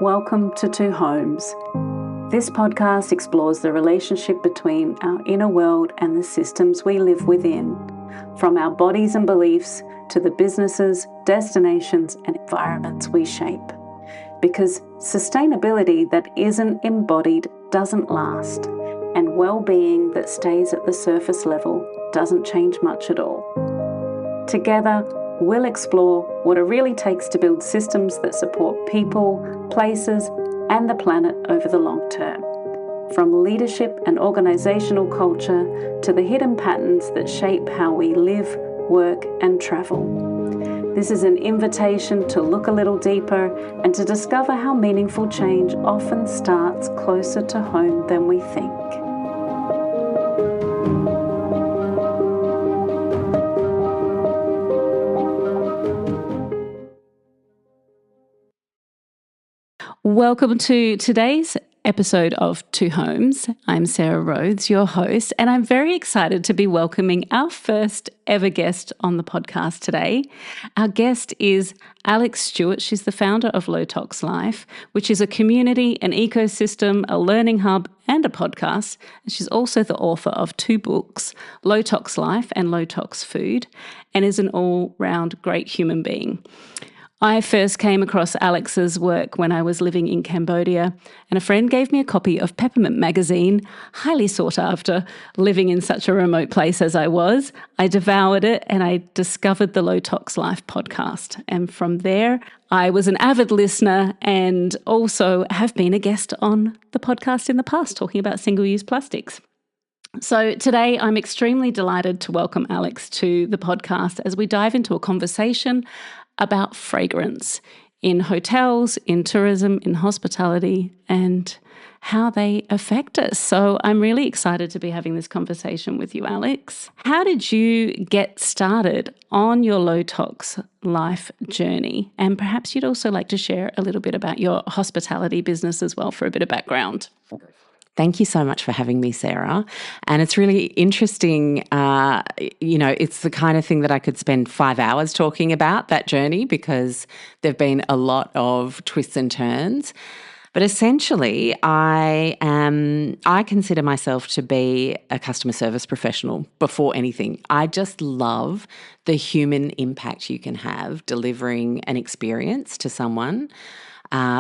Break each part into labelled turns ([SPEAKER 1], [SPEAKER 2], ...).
[SPEAKER 1] Welcome to Two Homes. This podcast explores the relationship between our inner world and the systems we live within, from our bodies and beliefs to the businesses, destinations, and environments we shape. Because sustainability that isn't embodied doesn't last, and well-being that stays at the surface level doesn't change much at all. Together, we'll explore what it really takes to build systems that support people, places, and the planet over the long term. From leadership and organisational culture to the hidden patterns that shape how we live, work, and travel. This is an invitation to look a little deeper and to discover how meaningful change often starts closer to home than we think. Welcome to today's episode of Two Homes. I'm Sarah Rhodes, your host, and I'm very excited to be welcoming our first ever guest on the podcast today. Our guest is Alexx Stuart. She's the founder of Low Tox Life, which is a community, an ecosystem, a learning hub, and a podcast. And she's also the author of two books, Low Tox Life and Low Tox Food, and is an all-round great human being. I first came across Alex's work when I was living in Cambodia, and a friend gave me a copy of Peppermint magazine, highly sought after, living in such a remote place as I was. I devoured it and I discovered the Low Tox Life podcast. And from there, I was an avid listener and also have been a guest on the podcast in the past, talking about single-use plastics. So today I'm extremely delighted to welcome Alexx to the podcast as we dive into a conversation about fragrance in hotels, in tourism, in hospitality, and how they affect us. So I'm really excited to be having this conversation with you, Alexx. How did you get started on your Low Tox Life journey? And perhaps you'd also like to share a little bit about your hospitality business as well for a bit of background.
[SPEAKER 2] Thank you so much for having me, Sarah. And it's really interesting, it's the kind of thing that I could spend 5 hours talking about, that journey, because there've been a lot of twists and turns. But essentially, I consider myself to be a customer service professional before anything. I just love the human impact you can have delivering an experience to someone.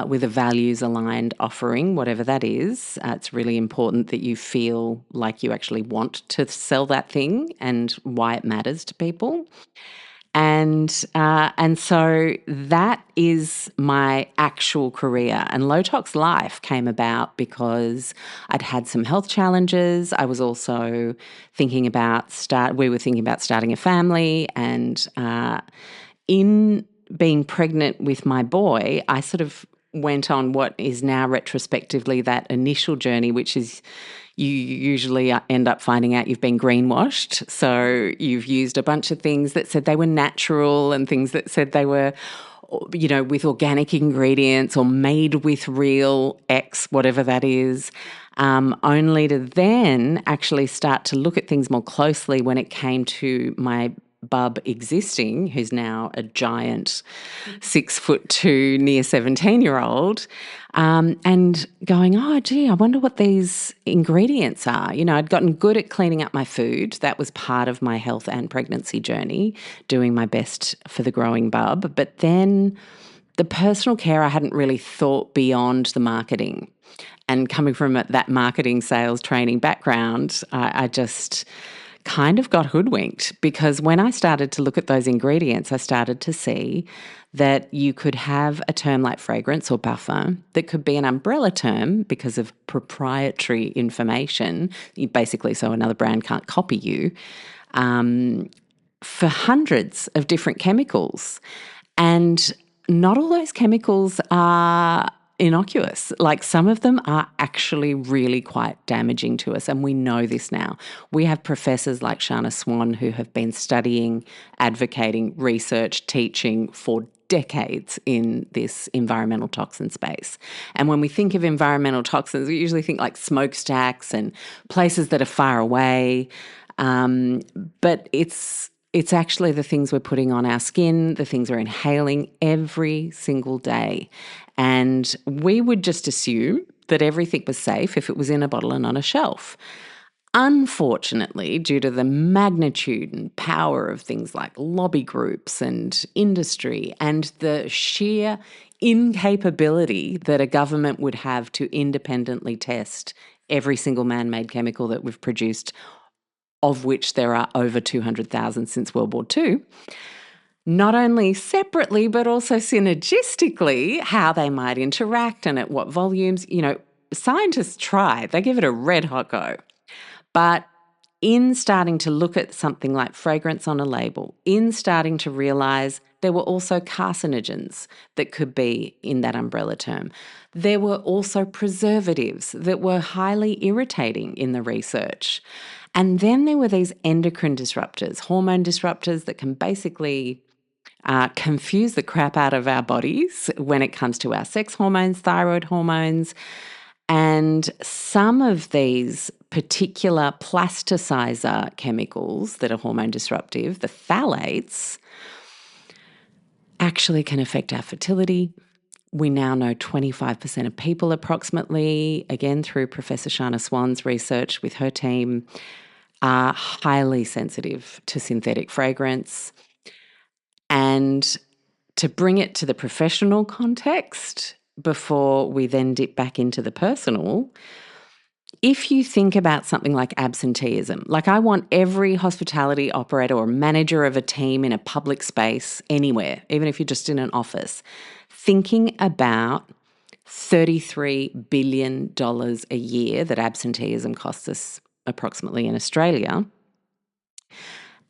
[SPEAKER 2] With a values-aligned offering, whatever that is. It's really important that you feel like you actually want to sell that thing and why it matters to people. And so that is my actual career. And Low Tox Life came about because I'd had some health challenges. I was also thinking about starting a family, and in being pregnant with my boy, I sort of went on what is now retrospectively that initial journey, which is you usually end up finding out you've been greenwashed. So you've used a bunch of things that said they were natural and things that said they were, with organic ingredients or made with real X, whatever that is, only to then actually start to look at things more closely when it came to my bub existing, who's now a giant 6'2", near 17-year-old, and going, oh, gee, I wonder what these ingredients are. I'd gotten good at cleaning up my food. That was part of my health and pregnancy journey, doing my best for the growing bub. But then the personal care, I hadn't really thought beyond the marketing. And coming from that marketing sales training background, I just kind of got hoodwinked, because when I started to look at those ingredients, I started to see that you could have a term like fragrance or parfum that could be an umbrella term because of proprietary information, so another brand can't copy you, for hundreds of different chemicals. And not all those chemicals are innocuous. Like, some of them are actually really quite damaging to us, and we know this now. We have professors like Shana Swan who have been studying, advocating, research, teaching for decades in this environmental toxin space. And when we think of environmental toxins, we usually think like smokestacks and places that are far away. But it's It's actually the things we're putting on our skin, the things we're inhaling every single day. And we would just assume that everything was safe if it was in a bottle and on a shelf. Unfortunately, due to the magnitude and power of things like lobby groups and industry and the sheer incapability that a government would have to independently test every single man-made chemical that we've produced, of which there are over 200,000 since World War II, not only separately but also synergistically, how they might interact and at what volumes. Scientists try, they give it a red hot go. But in starting to look at something like fragrance on a label, in starting to realise there were also carcinogens that could be in that umbrella term. There were also preservatives that were highly irritating in the research. And then there were these endocrine disruptors, hormone disruptors that can basically confuse the crap out of our bodies when it comes to our sex hormones, thyroid hormones. And some of these particular plasticizer chemicals that are hormone disruptive, the phthalates, actually can affect our fertility. We now know 25% of people approximately, again through Professor Shana Swan's research with her team, are highly sensitive to synthetic fragrance. And to bring it to the professional context before we then dip back into the personal, if you think about something like absenteeism, like I want every hospitality operator or manager of a team in a public space anywhere, even if you're just in an office, thinking about $33 billion a year that absenteeism costs us approximately in Australia.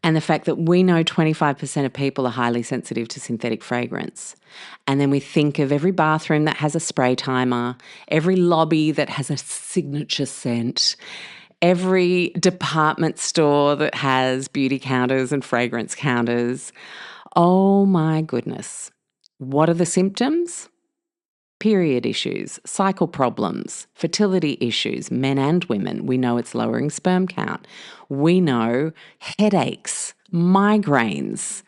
[SPEAKER 2] And the fact that we know 25% of people are highly sensitive to synthetic fragrance. And then we think of every bathroom that has a spray timer, every lobby that has a signature scent, every department store that has beauty counters and fragrance counters. Oh my goodness. What are the symptoms? Period issues, cycle problems, fertility issues, men and women. We know it's lowering sperm count. We know headaches, migraines,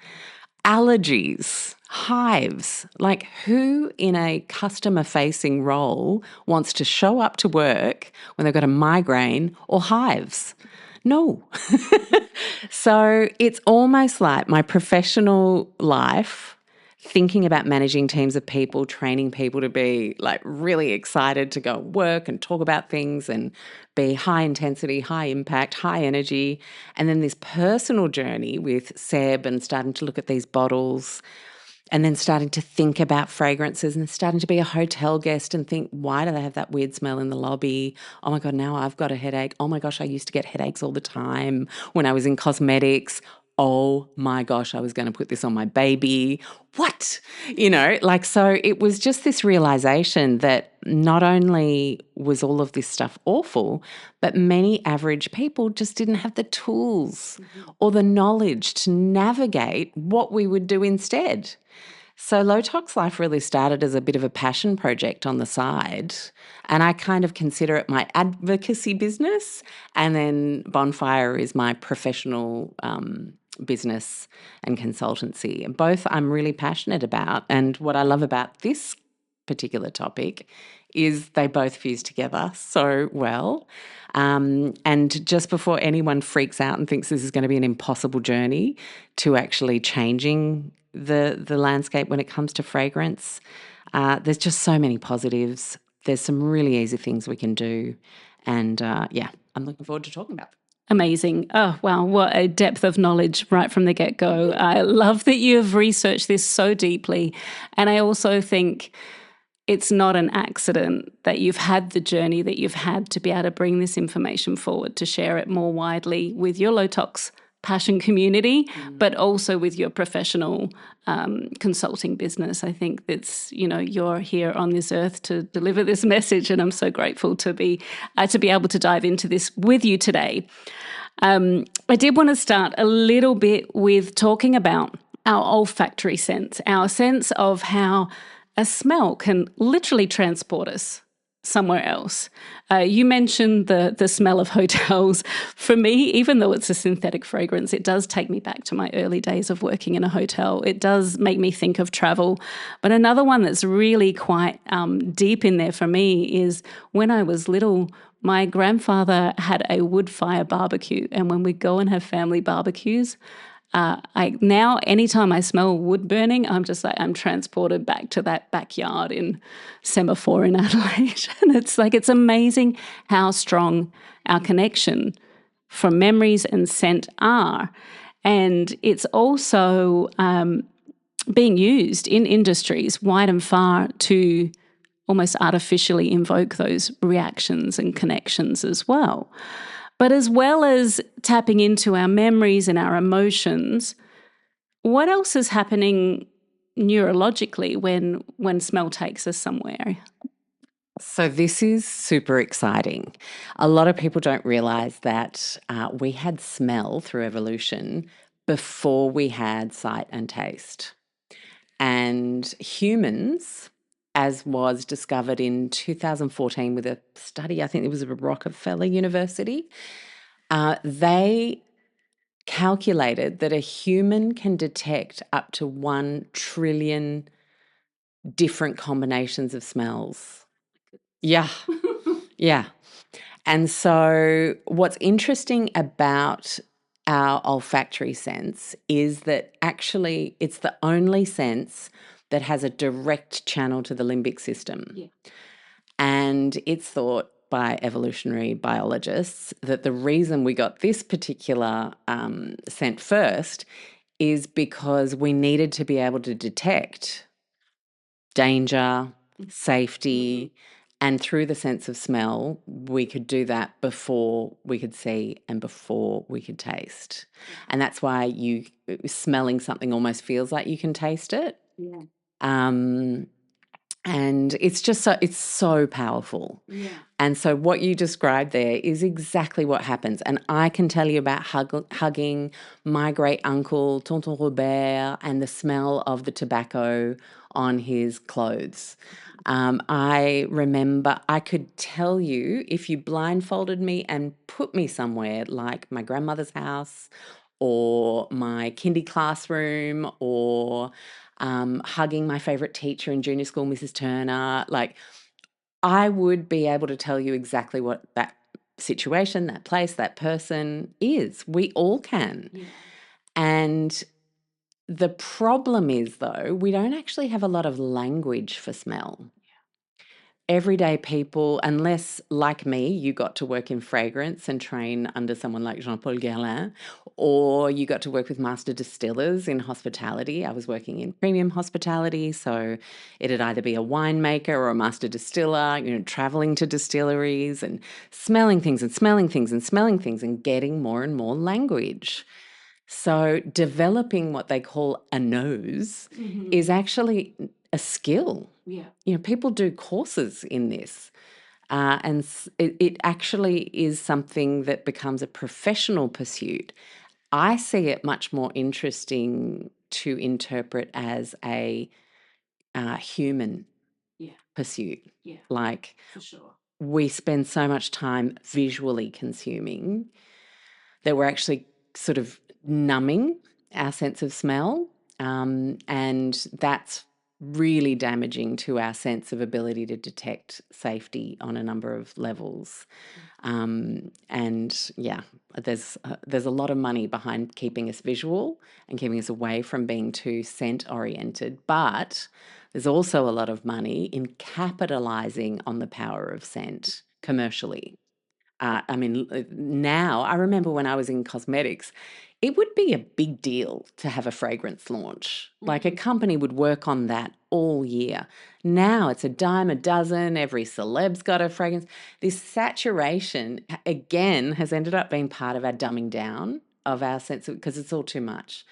[SPEAKER 2] allergies, hives. Like, who in a customer-facing role wants to show up to work when they've got a migraine or hives? No. So it's almost like my professional life, thinking about managing teams of people, training people to be like really excited to go work and talk about things and be high intensity, high impact, high energy. And then this personal journey with Seb and starting to look at these bottles and then starting to think about fragrances and starting to be a hotel guest and think, why do they have that weird smell in the lobby? Oh my God, now I've got a headache. Oh my gosh, I used to get headaches all the time when I was in cosmetics. Oh my gosh, I was going to put this on my baby. What? So it was just this realization that not only was all of this stuff awful, but many average people just didn't have the tools or the knowledge to navigate what we would do instead. So Low Tox Life really started as a bit of a passion project on the side, and I kind of consider it my advocacy business, and then Bonfire is my professional business and consultancy. Both I'm really passionate about, and what I love about this particular topic is they both fuse together so well. And just before anyone freaks out and thinks this is going to be an impossible journey to actually changing the landscape when it comes to fragrance, there's just so many positives. There's some really easy things we can do. And I'm looking forward to talking about them.
[SPEAKER 1] Amazing. Oh, wow. What a depth of knowledge right from the get-go. I love that you have researched this so deeply. And I also think it's not an accident that you've had the journey that you've had to be able to bring this information forward, to share it more widely with your low tox passion community, but also with your professional consulting business. I think that's, you're here on this earth to deliver this message, and I'm so grateful to be able to dive into this with you today. I did want to start a little bit with talking about our olfactory sense, our sense of how a smell can literally transport us somewhere else. You mentioned the smell of hotels. For me, even though it's a synthetic fragrance, it does take me back to my early days of working in a hotel. It does make me think of travel. But another one that's really quite deep in there for me is when I was little, my grandfather had a wood fire barbecue. And when we go and have family barbecues, now anytime I smell wood burning, I'm just like, I'm transported back to that backyard in Semaphore in Adelaide. And it's amazing how strong our connection from memories and scent are. And it's also being used in industries wide and far to almost artificially invoke those reactions and connections as well. But as well as tapping into our memories and our emotions, what else is happening neurologically when smell takes us somewhere?
[SPEAKER 2] So this is super exciting. A lot of people don't realize that we had smell through evolution before we had sight and taste. And humans, as was discovered in 2014 with a study, I think it was at Rockefeller University, they calculated that a human can detect up to 1 trillion different combinations of smells. Yeah, yeah. And so what's interesting about our olfactory sense is that actually it's the only sense that has a direct channel to the limbic system.
[SPEAKER 1] Yeah.
[SPEAKER 2] And it's thought by evolutionary biologists that the reason we got this particular scent first is because we needed to be able to detect danger, safety, and through the sense of smell, we could do that before we could see and before we could taste. And that's why you smelling something almost feels like you can taste it.
[SPEAKER 1] Yeah.
[SPEAKER 2] And it's just it's so powerful.
[SPEAKER 1] Yeah.
[SPEAKER 2] And so what you described there is exactly what happens. And I can tell you about hugging my great uncle, Tonton Robert, and the smell of the tobacco on his clothes. I remember I could tell you if you blindfolded me and put me somewhere like my grandmother's house or my kindy classroom or hugging my favorite teacher in junior school, Mrs. Turner, like I would be able to tell you exactly what that situation, that place, that person is. We all can.
[SPEAKER 1] Yeah.
[SPEAKER 2] And the problem is, though, we don't actually have a lot of language for smell. Everyday people, unless, like me, you got to work in fragrance and train under someone like Jean-Paul Guerlain, or you got to work with master distillers in hospitality. I was working in premium hospitality, so it'd either be a winemaker or a master distiller, traveling to distilleries and smelling things and smelling things and smelling things and getting more and more language. So developing what they call a nose is actually a skill.
[SPEAKER 1] Yeah.
[SPEAKER 2] People do courses in this. And it actually is something that becomes a professional pursuit. I see it much more interesting to interpret as a human pursuit.
[SPEAKER 1] Yeah.
[SPEAKER 2] Like,
[SPEAKER 1] For sure.
[SPEAKER 2] we spend so much time visually consuming that we're actually sort of numbing our sense of smell. And that's really damaging to our sense of ability to detect safety on a number of levels. And yeah, there's a lot of money behind keeping us visual and keeping us away from being too scent oriented, but there's also a lot of money in capitalizing on the power of scent commercially. Now I remember when I was in cosmetics, it would be a big deal to have a fragrance launch. Like a company would work on that all year. Now it's a dime a dozen. Every celeb's got a fragrance. This saturation, again, has ended up being part of our dumbing down of our sense of, because it's all too much.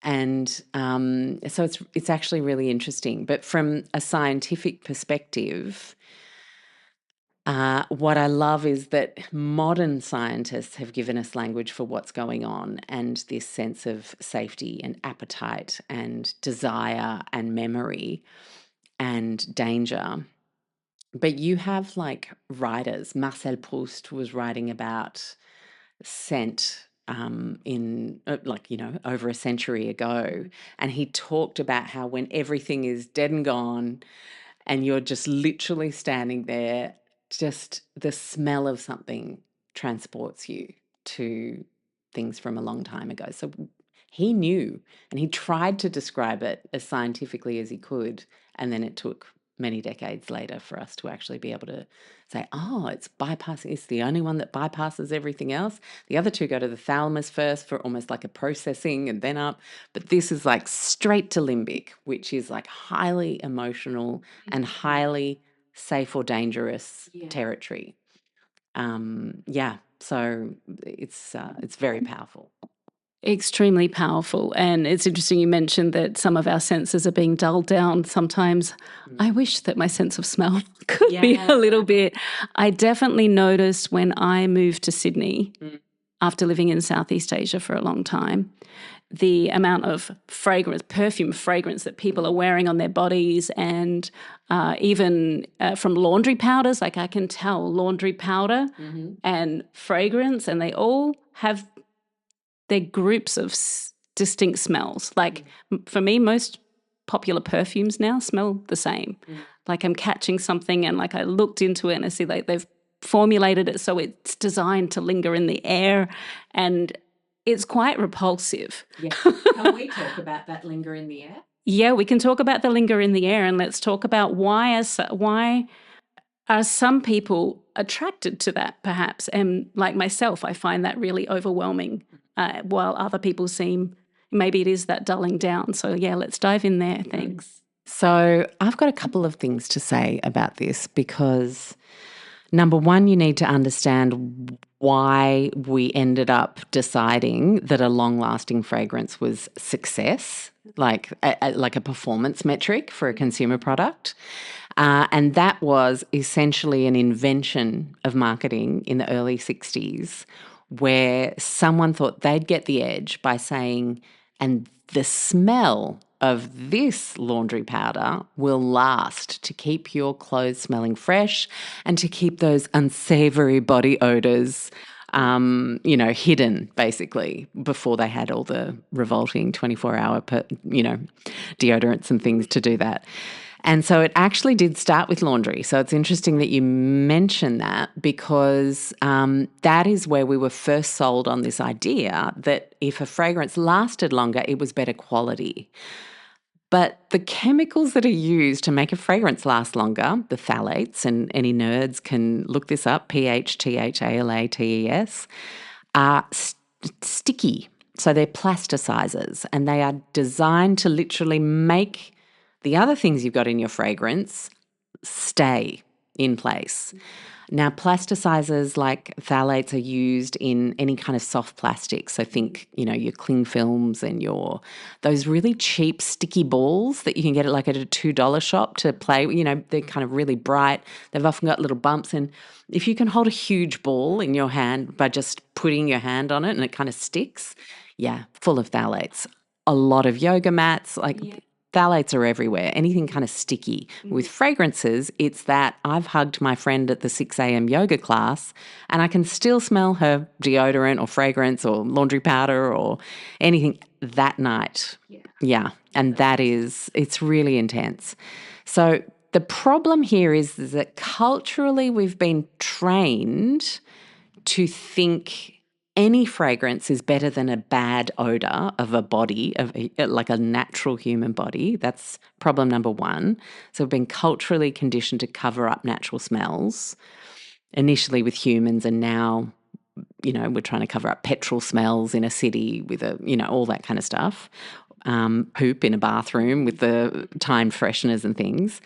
[SPEAKER 2] And so it's actually really interesting. But from a scientific perspective, what I love is that modern scientists have given us language for what's going on and this sense of safety and appetite and desire and memory and danger. But you have like writers. Marcel Proust was writing about scent in over a century ago, and he talked about how when everything is dead and gone and you're just literally standing there, just the smell of something transports you to things from a long time ago. So he knew, and he tried to describe it as scientifically as he could, and then it took many decades later for us to actually be able to say, oh, it's bypassing, it's the only one that bypasses everything else. The other two go to the thalamus first for almost like a processing and then up. But this is like straight to limbic, which is like highly emotional and highly safe or dangerous territory. So it's very powerful.
[SPEAKER 1] Extremely powerful. And it's interesting you mentioned that some of our senses are being dulled down. Sometimes I wish that my sense of smell could be a little bit. I definitely noticed when I moved to Sydney after living in Southeast Asia for a long time, the amount of fragrance, perfume fragrance that people are wearing on their bodies, and even from laundry powders. Like I can tell laundry powder and fragrance, and they all have their groups of distinct smells. Like for me, most popular perfumes now smell the same. Like I'm catching something, and like I looked into it and I see like they've formulated it so it's designed to linger in the air, and it's quite repulsive.
[SPEAKER 2] Yeah. Can we talk about that linger in the air?
[SPEAKER 1] Yeah, we can talk about the linger in the air, and let's talk about why are some people attracted to that, perhaps? And like myself, I find that really overwhelming, while other people seem, maybe it is that dulling down. So yeah, let's dive in there. Thanks.
[SPEAKER 2] So I've got a couple of things to say about this, because number one, you need to understand why we ended up deciding that a long-lasting fragrance was success, like a performance metric for a consumer product. And that was essentially an invention of marketing in the early 60s, where someone thought they'd get the edge by saying, and the smell of this laundry powder will last to keep your clothes smelling fresh and to keep those unsavory body odors hidden, basically, before they had all the revolting 24-hour, deodorants and things to do that. And so it actually did start with laundry. So it's interesting that you mention that, because that is where we were first sold on this idea that if a fragrance lasted longer, it was better quality. But the chemicals that are used to make a fragrance last longer, the phthalates, and any nerds can look this up, PHTHALATES, are sticky. So they're plasticizers, and they are designed to literally make the other things you've got in your fragrance stay in place. Now, plasticizers like phthalates are used in any kind of soft plastic. So think, your cling films and those really cheap sticky balls that you can get at a $2 shop to play. They're kind of really bright. They've often got little bumps. And if you can hold a huge ball in your hand by just putting your hand on it and it kind of sticks, full of phthalates. A lot of yoga mats, phthalates are everywhere, anything kind of sticky. With fragrances, it's that I've hugged my friend at the 6 a.m. yoga class and I can still smell her deodorant or fragrance or laundry powder or anything that night. Yeah. And it's really intense. So the problem here is that culturally we've been trained to think any fragrance is better than a bad odor of a body, like a natural human body. That's problem number one. So we've been culturally conditioned to cover up natural smells, initially with humans, and now, we're trying to cover up petrol smells in a city with all that kind of stuff. Poop in a bathroom with the timed fresheners and things.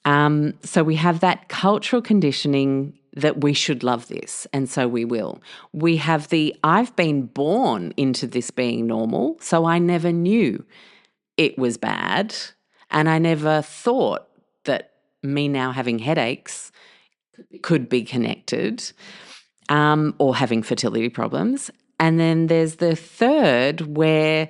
[SPEAKER 2] So we have that cultural conditioning that we should love this, and so we will. We have I've been born into this being normal, so I never knew it was bad, and I never thought that me now having headaches could be connected, or having fertility problems. And then there's the third, where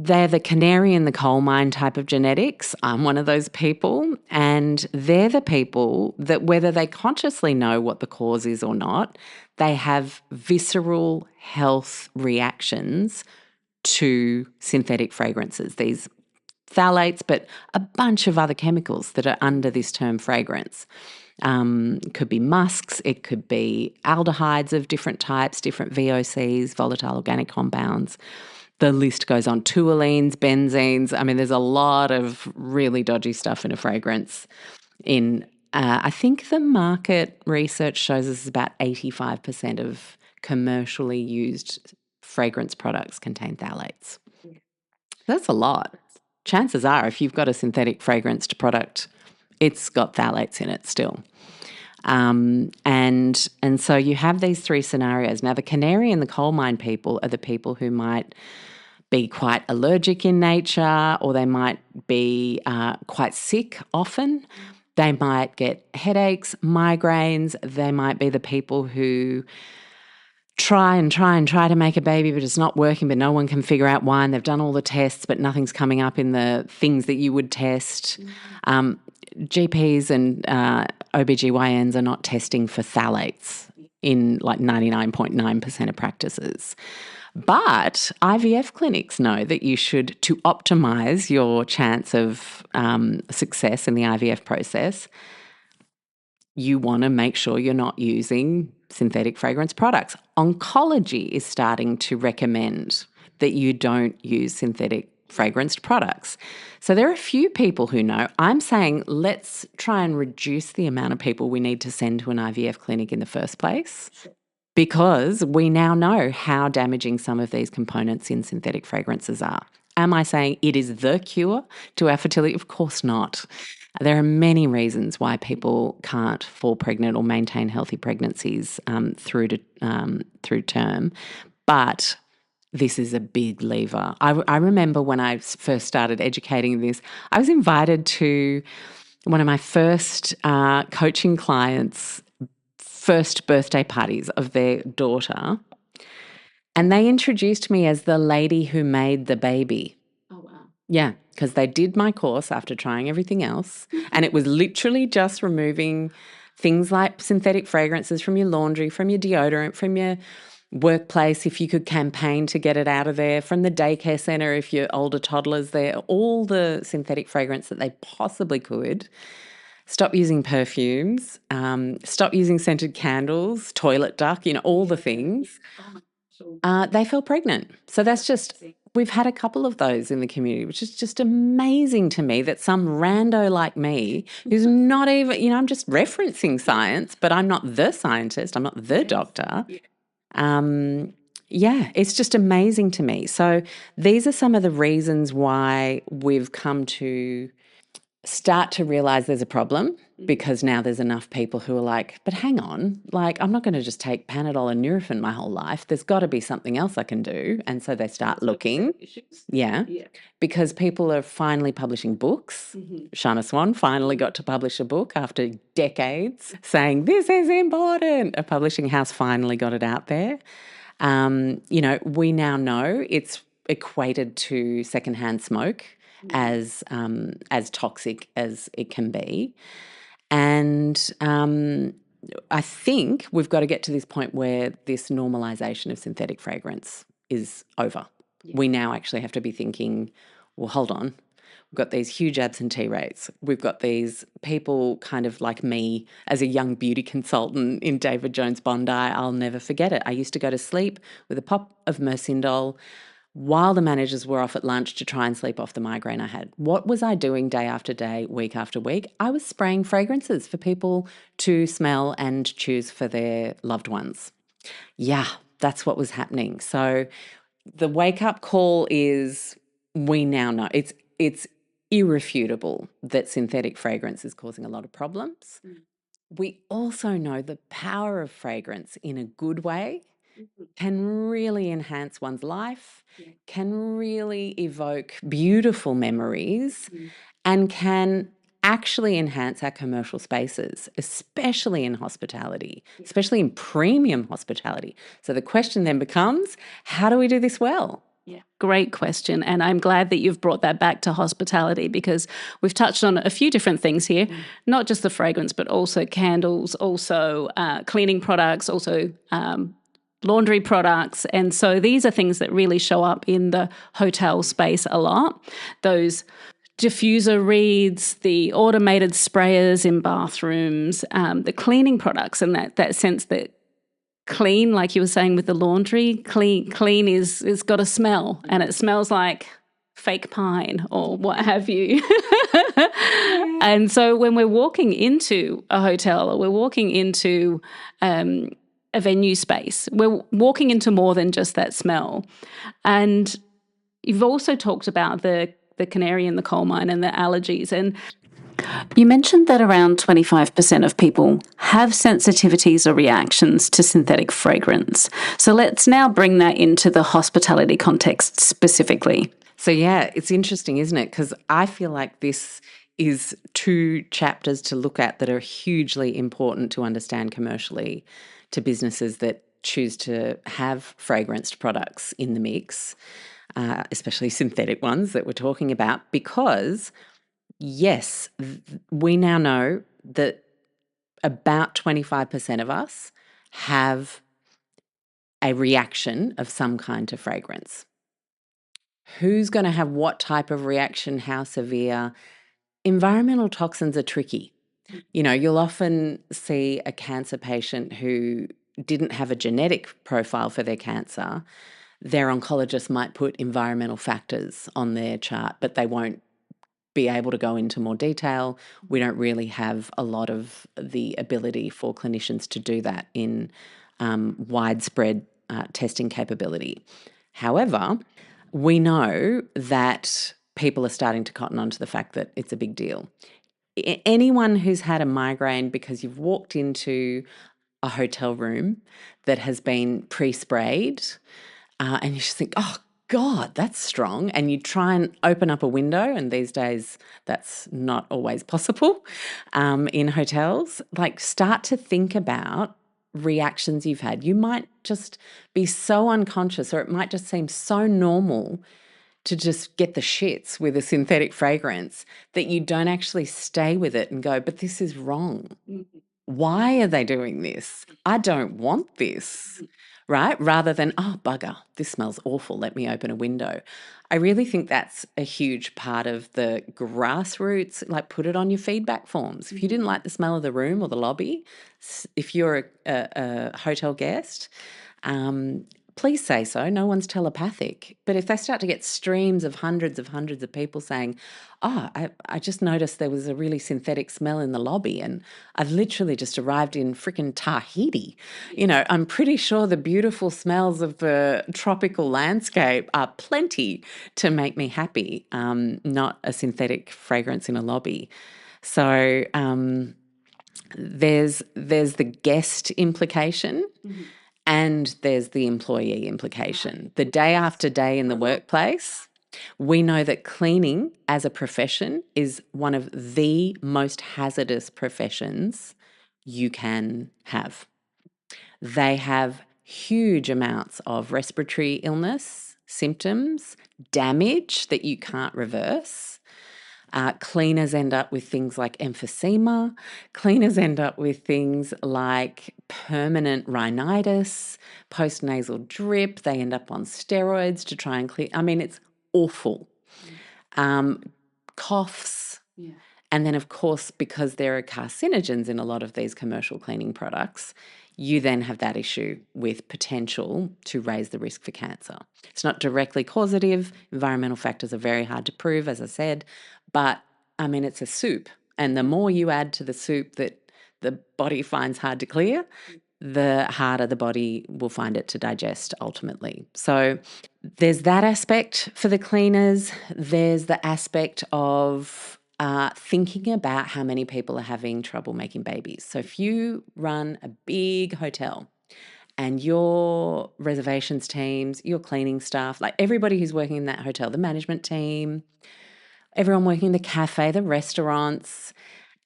[SPEAKER 2] They're the canary in the coal mine type of genetics. I'm one of those people. And they're the people that, whether they consciously know what the cause is or not, they have visceral health reactions to synthetic fragrances, these phthalates, but a bunch of other chemicals that are under this term fragrance. It could be musks, it could be aldehydes of different types, different VOCs, volatile organic compounds. The list goes on. Toluenes, benzenes. I mean, there's a lot of really dodgy stuff in a fragrance. I think the market research shows us about 85% of commercially used fragrance products contain phthalates. That's a lot. Chances are, if you've got a synthetic fragranced product, it's got phthalates in it still. And so you have these three scenarios. Now, the canary in the coal mine people are the people who might be quite allergic in nature, or they might be quite sick often. They might get headaches, migraines. They might be the people who try to make a baby, but it's not working, but no one can figure out why, and they've done all the tests, but nothing's coming up in the things that you would test. GPs and OBGYNs are not testing for phthalates in like 99.9% of practices. But IVF clinics know that you should, to optimise your chance of success in the IVF process, you want to make sure you're not using synthetic fragrance products. Oncology is starting to recommend that you don't use synthetic fragranced products. So there are a few people who know. I'm saying let's try and reduce the amount of people we need to send to an IVF clinic in the first place, because we now know how damaging some of these components in synthetic fragrances are. Am I saying it is the cure to our fertility? Of course not. There are many reasons why people can't fall pregnant or maintain healthy pregnancies through term, but this is a big lever. I remember when I first started educating this, I was invited to one of my first coaching clients' first birthday parties of their daughter, and they introduced me as the lady who made the baby.
[SPEAKER 1] Oh, wow.
[SPEAKER 2] Yeah, because they did my course after trying everything else, and it was literally just removing things like synthetic fragrances from your laundry, from your deodorant, from your workplace, if you could campaign to get it out of there, from the daycare centre if your older toddler's there, all the synthetic fragrance that they possibly could. Stop using perfumes, stop using scented candles, toilet duck, all the things. They fell pregnant. So that's just, we've had a couple of those in the community, which is just amazing to me that some rando like me, who's not even, I'm just referencing science, but I'm not the scientist, I'm not the doctor. It's just amazing to me. So these are some of the reasons why we've come to start to realise there's a problem, because now there's enough people who are like, but hang on, like I'm not going to just take Panadol and Nurofen my whole life. There's got to be something else I can do. And so they start looking. Yeah. Because people are finally publishing books. Shana Swan finally got to publish a book after decades saying this is important. A publishing house finally got it out there. We now know it's equated to secondhand smoke as toxic as it can be. And I think we've got to get to this point where this normalisation of synthetic fragrance is over. Yeah. We now actually have to be thinking, well, hold on. We've got these huge absentee rates. We've got these people kind of like me as a young beauty consultant in David Jones Bondi. I'll never forget it. I used to go to sleep with a pop of Mercindol while the managers were off at lunch to try and sleep off the migraine I had. What was I doing day after day, week after week? I was spraying fragrances for people to smell and choose for their loved ones. Yeah, that's what was happening. So the wake-up call is, we now know it's irrefutable that synthetic fragrance is causing a lot of problems. We also know the power of fragrance in a good way can really enhance one's life, can really evoke beautiful memories, and can actually enhance our commercial spaces, especially in hospitality, especially in premium hospitality. So the question then becomes, how do we do this well?
[SPEAKER 1] Great question. And I'm glad that you've brought that back to hospitality, because we've touched on a few different things here, not just the fragrance, but also candles, also cleaning products, also laundry products. And so these are things that really show up in the hotel space a lot. Those diffuser reeds, the automated sprayers in bathrooms, the cleaning products, and that sense that clean, like you were saying with the laundry, clean is got a smell, and it smells like fake pine or what have you. And so when we're walking into a hotel or we're walking into a venue space, we're walking into more than just that smell. And you've also talked about the canary in the coal mine and the allergies. And you mentioned that around 25% of people have sensitivities or reactions to synthetic fragrance. So let's now bring that into the hospitality context specifically.
[SPEAKER 2] So, yeah, it's interesting, isn't it? Because I feel like this is two chapters to look at that are hugely important to understand commercially to businesses that choose to have fragranced products in the mix, especially synthetic ones that we're talking about, because yes, we now know that about 25% of us have a reaction of some kind to fragrance. Who's going to have what type of reaction, how severe? Environmental toxins are tricky. You know, you'll often see a cancer patient who didn't have a genetic profile for their cancer. Their oncologist might put environmental factors on their chart, but they won't be able to go into more detail. We don't really have a lot of the ability for clinicians to do that in widespread testing capability. However, we know that people are starting to cotton on to the fact that it's a big deal. Anyone who's had a migraine because you've walked into a hotel room that has been pre-sprayed and you just think, oh, God, that's strong. And you try and open up a window, and these days that's not always possible in hotels. Like, start to think about reactions you've had. You might just be so unconscious, or it might just seem so normal to just get the shits with a synthetic fragrance that you don't actually stay with it and go, but this is wrong. Why are they doing this? I don't want this, right? Rather than, oh, bugger, this smells awful. Let me open a window. I really think that's a huge part of the grassroots, like put it on your feedback forms. If you didn't like the smell of the room or the lobby, if you're a hotel guest, please say so. No one's telepathic. But if they start to get streams of hundreds of people saying, oh, I just noticed there was a really synthetic smell in the lobby and I've literally just arrived in freaking Tahiti. You know, I'm pretty sure the beautiful smells of the tropical landscape are plenty to make me happy, not a synthetic fragrance in a lobby. So there's the guest implication. And there's the employee implication. The day after day in the workplace, we know that cleaning as a profession is one of the most hazardous professions you can have. They have huge amounts of respiratory illness, symptoms, damage that you can't reverse. Cleaners end up with things like emphysema. Cleaners end up with things like permanent rhinitis, postnasal drip. They end up on steroids to try and clean. I mean, it's awful. Coughs. Yeah. And then, of course, because there are carcinogens in a lot of these commercial cleaning products, you then have that issue with potential to raise the risk for cancer. It's not directly causative. Environmental factors are very hard to prove, as I said, but I mean, it's a soup. And the more you add to the soup that the body finds hard to clear, the harder the body will find it to digest ultimately. So there's that aspect for the cleaners. There's the aspect of thinking about how many people are having trouble making babies. So if you run a big hotel and your reservations teams, your cleaning staff, like everybody who's working in that hotel, the management team, everyone working in the cafe, the restaurants,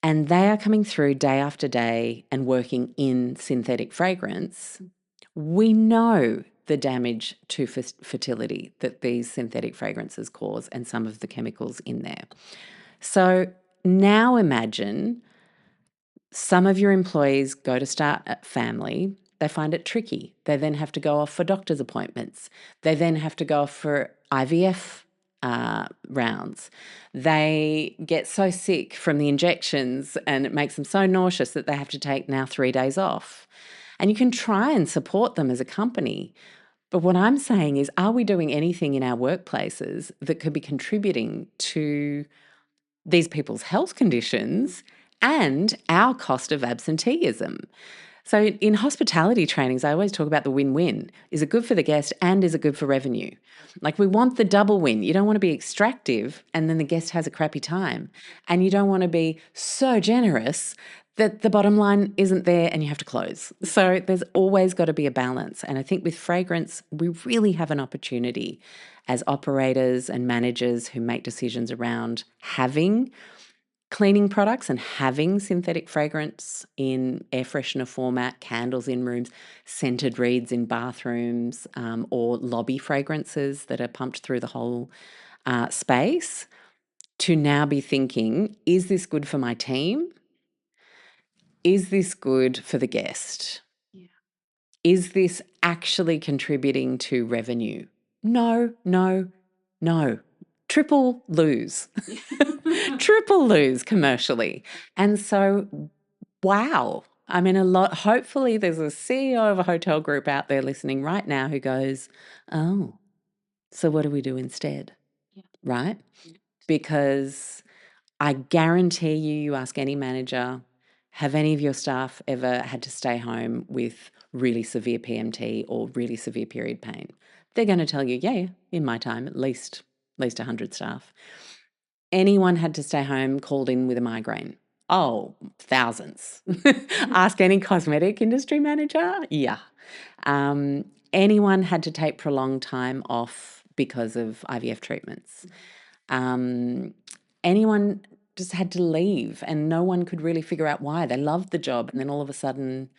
[SPEAKER 2] and they are coming through day after day and working in synthetic fragrance, we know the damage to fertility that these synthetic fragrances cause and some of the chemicals in there. So now imagine some of your employees go to start a family. They find it tricky. They then have to go off for doctor's appointments. They then have to go off for IVF rounds. They get so sick from the injections and it makes them so nauseous that they have to take now 3 days off. And you can try and support them as a company. But what I'm saying is, are we doing anything in our workplaces that could be contributing to these people's health conditions and our cost of absenteeism? So in hospitality trainings, I always talk about the win-win. Is it good for the guest and is it good for revenue? Like, we want the double win. You don't want to be extractive and then the guest has a crappy time. And you don't want to be so generous that the bottom line isn't there and you have to close. So there's always got to be a balance. And I think with fragrance, we really have an opportunity as operators and managers who make decisions around having cleaning products and having synthetic fragrance in air freshener format, candles in rooms, scented reeds in bathrooms, or lobby fragrances that are pumped through the whole space, to now be thinking, is this good for my team? Is this good for the guest? Yeah. Is this actually contributing to revenue? No, no, no. Triple lose. Triple lose commercially. And so, wow. I mean, hopefully there's a CEO of a hotel group out there listening right now who goes, oh, so what do we do instead? Yeah. Right? Yeah. Because I guarantee you ask any manager, have any of your staff ever had to stay home with really severe PMT or really severe period pain? They're going to tell you, yeah, in my time, at least 100 staff. Anyone had to stay home called in with a migraine? Oh, thousands. Ask any cosmetic industry manager? Yeah. Anyone had to take prolonged time off because of IVF treatments? Anyone just had to leave and no one could really figure out why. They loved the job and then all of a sudden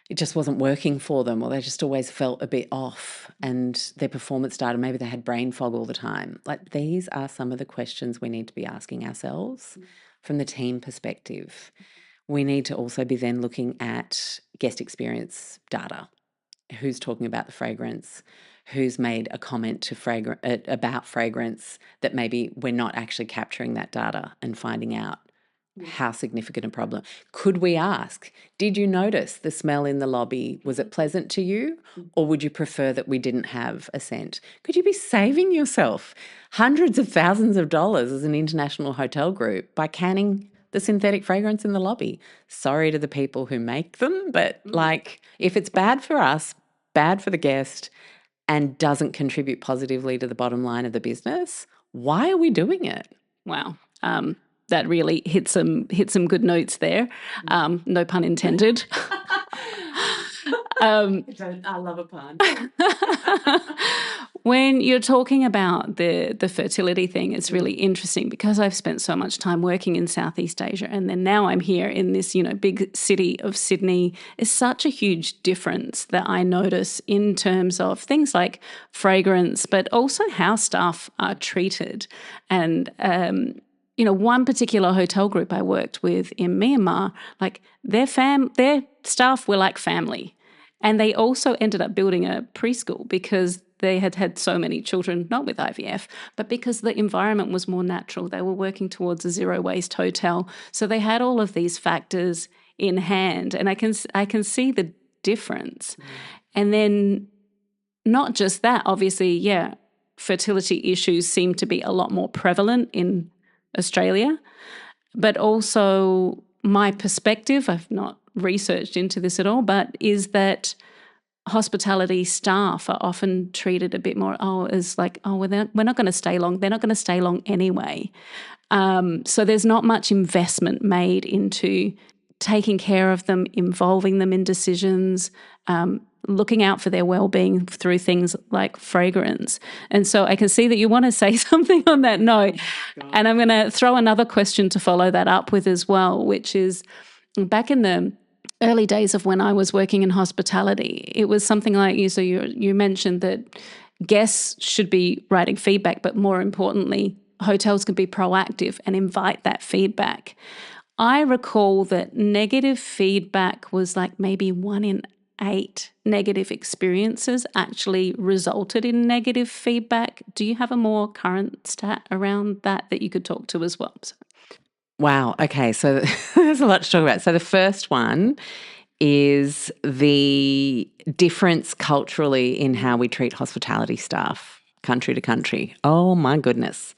[SPEAKER 2] it just wasn't working for them, or they just always felt a bit off and their performance started. Maybe they had brain fog all the time. Like, these are some of the questions we need to be asking ourselves from the team perspective. We need to also be then looking at guest experience data. Who's talking about the fragrance? Who's made a comment about fragrance that maybe we're not actually capturing that data and finding out how significant a problem. Could we ask, did you notice the smell in the lobby? Was it pleasant to you? Or would you prefer that we didn't have a scent? Could you be saving yourself hundreds of thousands of dollars as an international hotel group by canning the synthetic fragrance in the lobby? Sorry to the people who make them, but like, if it's bad for us, bad for the guest, and doesn't contribute positively to the bottom line of the business, why are we doing it?
[SPEAKER 1] Wow. That really hit some good notes there. No pun intended.
[SPEAKER 2] I love a pun.
[SPEAKER 1] When you're talking about the fertility thing, it's really interesting because I've spent so much time working in Southeast Asia, and then now I'm here in this, big city of Sydney. It's such a huge difference that I notice in terms of things like fragrance, but also how staff are treated. And one particular hotel group I worked with in Myanmar, like their staff were like family. And they also ended up building a preschool because they had so many children, not with IVF, but because the environment was more natural. They were working towards a zero waste hotel. So they had all of these factors in hand, and I can see the difference. And then not just that, obviously, fertility issues seem to be a lot more prevalent in Australia, but also my perspective, I've not researched into this at all, but is that hospitality staff are often treated a bit more, we're not going to stay long. They're not going to stay long anyway. So there's not much investment made into taking care of them, involving them in decisions, looking out for their well-being through things like fragrance. And so I can see that you want to say something on that note. And I'm going to throw another question to follow that up with as well, which is back in the early days of when I was working in hospitality, it was something like you. So you mentioned that guests should be writing feedback, but more importantly, hotels can be proactive and invite that feedback. I recall that negative feedback was like maybe 1 in 8 negative experiences actually resulted in negative feedback. Do you have a more current stat around that you could talk to as well?
[SPEAKER 2] Wow. Okay. So there's a lot to talk about. So the first one is the difference culturally in how we treat hospitality staff, country to country. Oh, my goodness.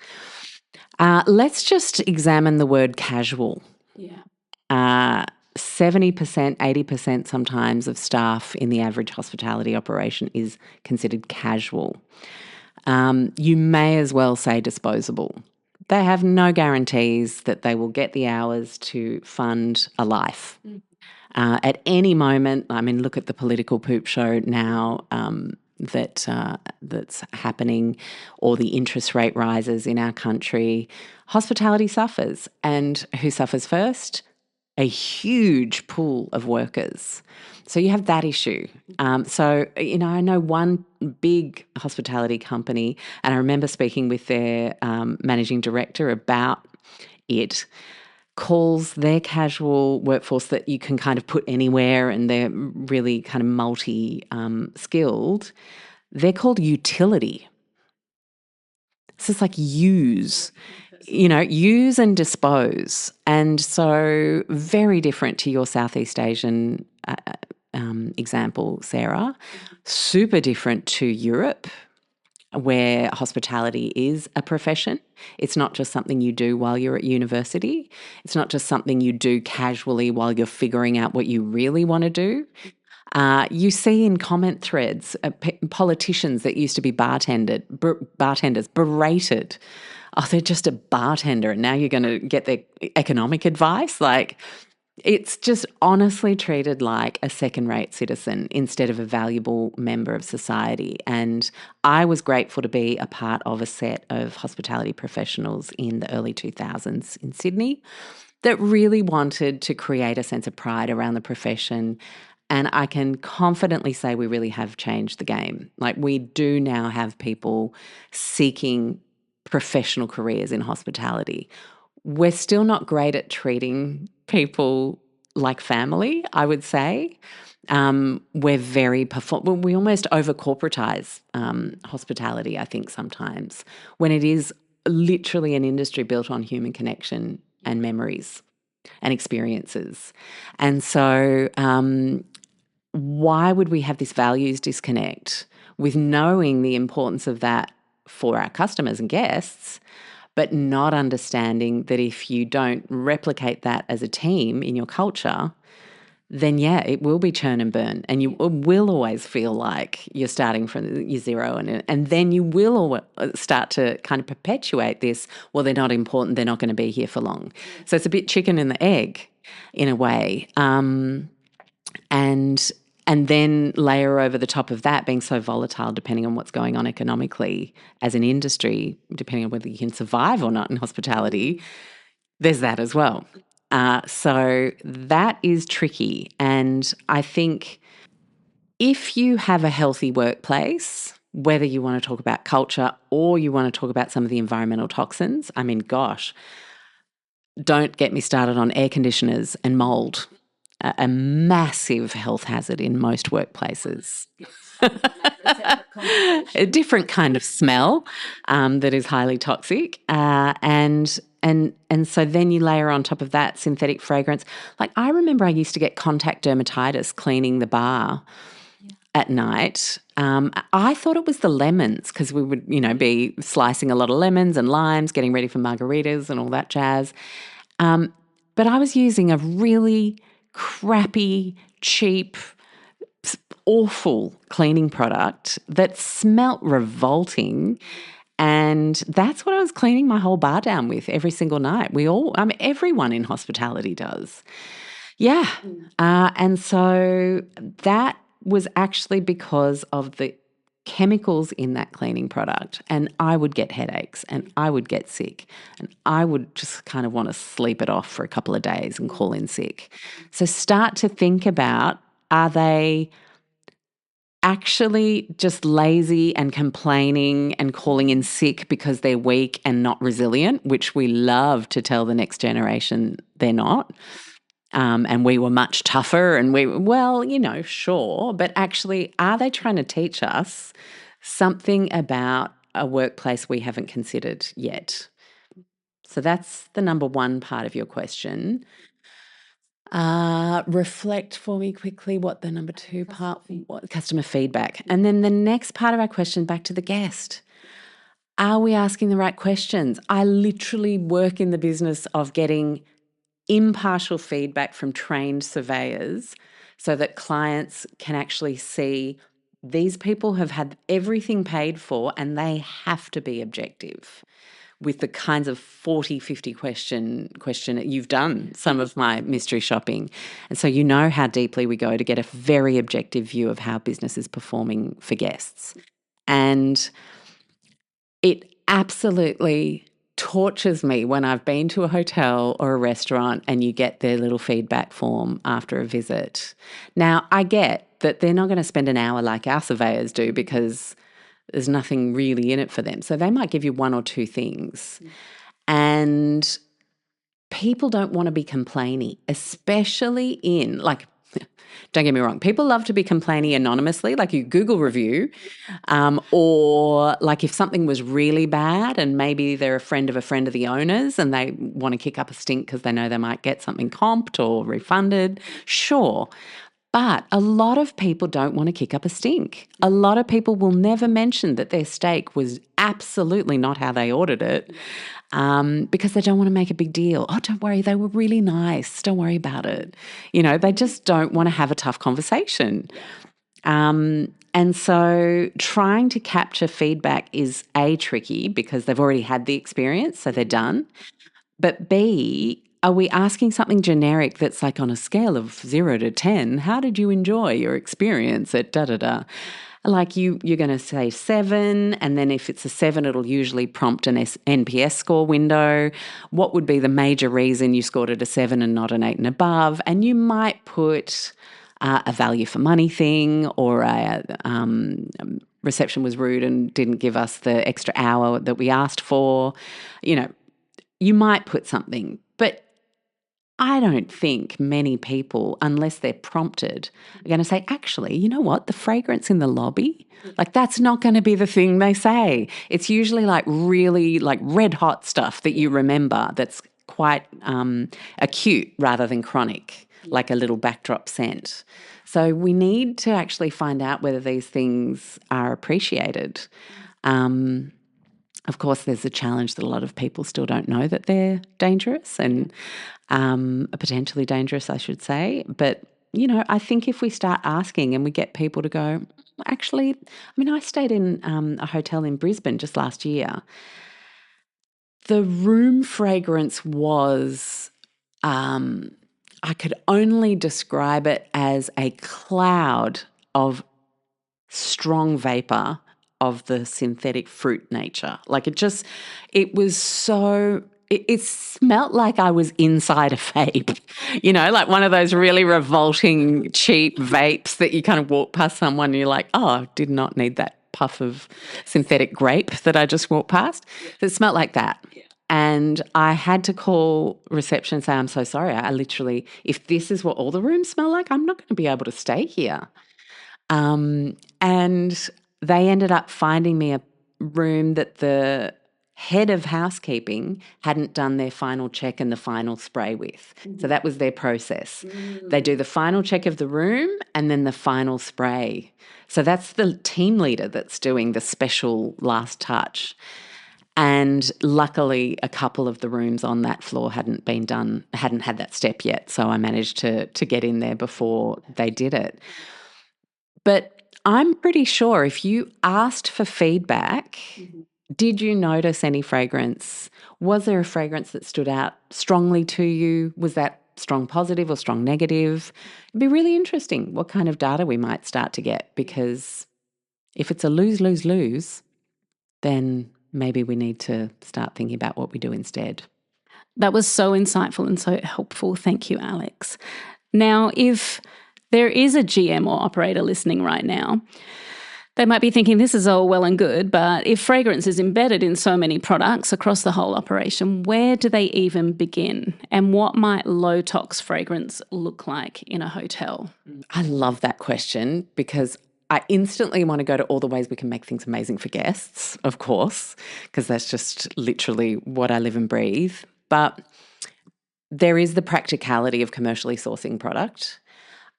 [SPEAKER 2] Let's just examine the word casual.
[SPEAKER 1] Yeah.
[SPEAKER 2] 70%, 80% sometimes of staff in the average hospitality operation is considered casual. You may as well say disposable. They have no guarantees that they will get the hours to fund a life. At any moment, I mean, look at the political poop show now that's happening, or the interest rate rises in our country. Hospitality suffers. And who suffers first? A huge pool of workers. So you have that issue. I know one big hospitality company, and I remember speaking with their managing director about it, calls their casual workforce that you can kind of put anywhere and they're really kind of multi-skilled. They're called utility. So it's like use and dispose. And so very different to your Southeast Asian example, Sarah. Super different to Europe, where hospitality is a profession. It's not just something you do while you're at university. It's not just something you do casually while you're figuring out what you really want to do. You see in comment threads politicians that used to be bartenders berated. Oh, they're just a bartender and now you're going to get their economic advice? Like, it's just honestly treated like a second-rate citizen instead of a valuable member of society. And I was grateful to be a part of a set of hospitality professionals in the early 2000s in Sydney that really wanted to create a sense of pride around the profession. And I can confidently say we really have changed the game. Like, we do now have people seeking professional careers in hospitality. We're still not great at treating people like family, I would say. We're we almost over-corporatize hospitality, I think, sometimes, when it is literally an industry built on human connection and memories and experiences. And so why would we have this values disconnect with knowing the importance of that for our customers and guests, but not understanding that if you don't replicate that as a team in your culture, then it will be churn and burn, and you will always feel like you're starting from your zero, and then you will start to kind of perpetuate this, well, they're not important, they're not going to be here for long. So it's a bit chicken and the egg in a way. And then layer over the top of that being so volatile, depending on what's going on economically as an industry, depending on whether you can survive or not in hospitality, there's that as well. So that is tricky. And I think if you have a healthy workplace, whether you want to talk about culture or you want to talk about some of the environmental toxins, I mean, gosh, don't get me started on air conditioners and mold. A massive health hazard in most workplaces. A different kind of smell that is highly toxic. And so then you layer on top of that synthetic fragrance. Like, I remember I used to get contact dermatitis cleaning the bar at night. I thought it was the lemons, because we would, be slicing a lot of lemons and limes, getting ready for margaritas and all that jazz. But I was using a really crappy, cheap, awful cleaning product that smelt revolting. And that's what I was cleaning my whole bar down with every single night. Everyone in hospitality does. Yeah. And so that was actually because of the chemicals in that cleaning product, and I would get headaches and I would get sick and I would just kind of want to sleep it off for a couple of days and call in sick. So start to think about, are they actually just lazy and complaining and calling in sick because they're weak and not resilient, which we love to tell the next generation they're not. And we were much tougher and sure. But actually, are they trying to teach us something about a workplace we haven't considered yet? So that's the number one part of your question. Reflect for me quickly what the number two part was. Customer feedback. And then the next part of our question, back to the guest. Are we asking the right questions? I literally work in the business of getting impartial feedback from trained surveyors so that clients can actually see these people have had everything paid for and they have to be objective with the kinds of 40, 50 question you've done some of my mystery shopping. And so you know how deeply we go to get a very objective view of how business is performing for guests. And it absolutely tortures me when I've been to a hotel or a restaurant and you get their little feedback form after a visit. Now, I get that they're not going to spend an hour like our surveyors do because there's nothing really in it for them. So they might give you one or two things. And people don't want to be complainy, especially in, like, don't get me wrong, people love to be complaining anonymously, like you Google review, or like if something was really bad and maybe they're a friend of the owner's and they want to kick up a stink because they know they might get something comped or refunded, sure. But a lot of people don't want to kick up a stink. A lot of people will never mention that their steak was absolutely not how they ordered it because they don't want to make a big deal. Oh, don't worry, they were really nice. Don't worry about it. They just don't want to have a tough conversation. And so trying to capture feedback is A, tricky because they've already had the experience, so they're done. But B, are we asking something generic that's like on a scale of 0 to 10, how did you enjoy your experience at da-da-da? Like you're going to say 7, and then if it's a 7, it'll usually prompt an NPS score window. What would be the major reason you scored it a 7 and not an 8 and above? And you might put a value for money thing, or a reception was rude and didn't give us the extra hour that we asked for. You might put something, but I don't think many people, unless they're prompted, are going to say, actually, you know what, the fragrance in the lobby, like that's not going to be the thing they say. It's usually like really like red hot stuff that you remember that's quite acute rather than chronic, like a little backdrop scent. So we need to actually find out whether these things are appreciated. Of course, there's a challenge that a lot of people still don't know that they're dangerous and potentially dangerous, I should say. But, I think if we start asking and we get people to go, actually, I stayed in a hotel in Brisbane just last year. The room fragrance was, I could only describe it as a cloud of strong vapor of the synthetic fruit nature. Like it smelt like I was inside a vape, like one of those really revolting, cheap vapes that you kind of walk past someone and you're like, oh, did not need that puff of synthetic grape that I just walked past. So it smelt like that. And I had to call reception and say, I'm so sorry. I literally, if this is what all the rooms smell like, I'm not going to be able to stay here. And they ended up finding me a room that the head of housekeeping hadn't done their final check and the final spray with. So that was their process. They do the final check of the room and then the final spray. So that's the team leader that's doing the special last touch. And luckily, a couple of the rooms on that floor hadn't had that step yet. So I managed to get in there before they did it. But I'm pretty sure if you asked for feedback, did you notice any fragrance? Was there a fragrance that stood out strongly to you? Was that strong positive or strong negative? It'd be really interesting what kind of data we might start to get because If it's a lose, lose, lose, then maybe we need to start thinking about what we do instead.
[SPEAKER 1] That was so insightful and so helpful. Thank you, Alexx. Now, if there is a GM or operator listening right now, they might be thinking this is all well and good, but if fragrance is embedded in so many products across the whole operation, where do they even begin? And what might low tox fragrance look like in a hotel?
[SPEAKER 2] I love that question because I instantly want to go to all the ways we can make things amazing for guests, of course, because that's just literally what I live and breathe. But there is the practicality of commercially sourcing product.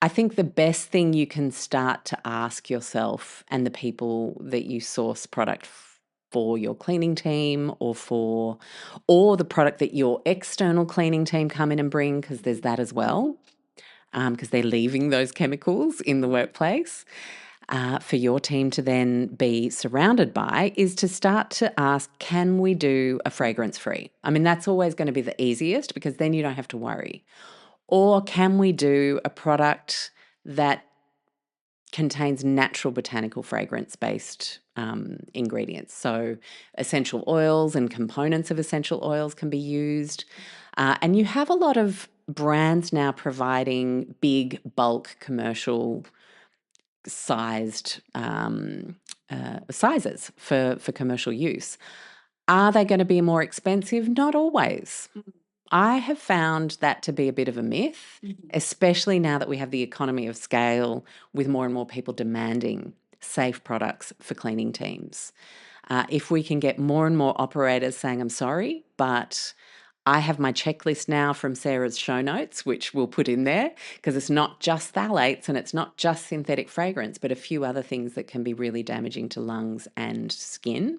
[SPEAKER 2] I think the best thing you can start to ask yourself and the people that you source product for your cleaning team or the product that your external cleaning team come in and bring, because there's that as well, because they're leaving those chemicals in the workplace. For your team to then be surrounded by is to start to ask, can we do a fragrance free? I mean, that's always going to be the easiest because then you don't have to worry. Or can we do a product that contains natural botanical fragrance based ingredients? So essential oils and components of essential oils can be used. And you have a lot of brands now providing big bulk commercial sized sizes for commercial use. Are they going to be more expensive? Not always. I have found that to be a bit of a myth, especially now that we have the economy of scale with more and more people demanding safe products for cleaning teams. If we can get more and more operators saying, I'm sorry, but I have my checklist now from Sarah's show notes, which we'll put in there, because it's not just phthalates and it's not just synthetic fragrance, but a few other things that can be really damaging to lungs and skin.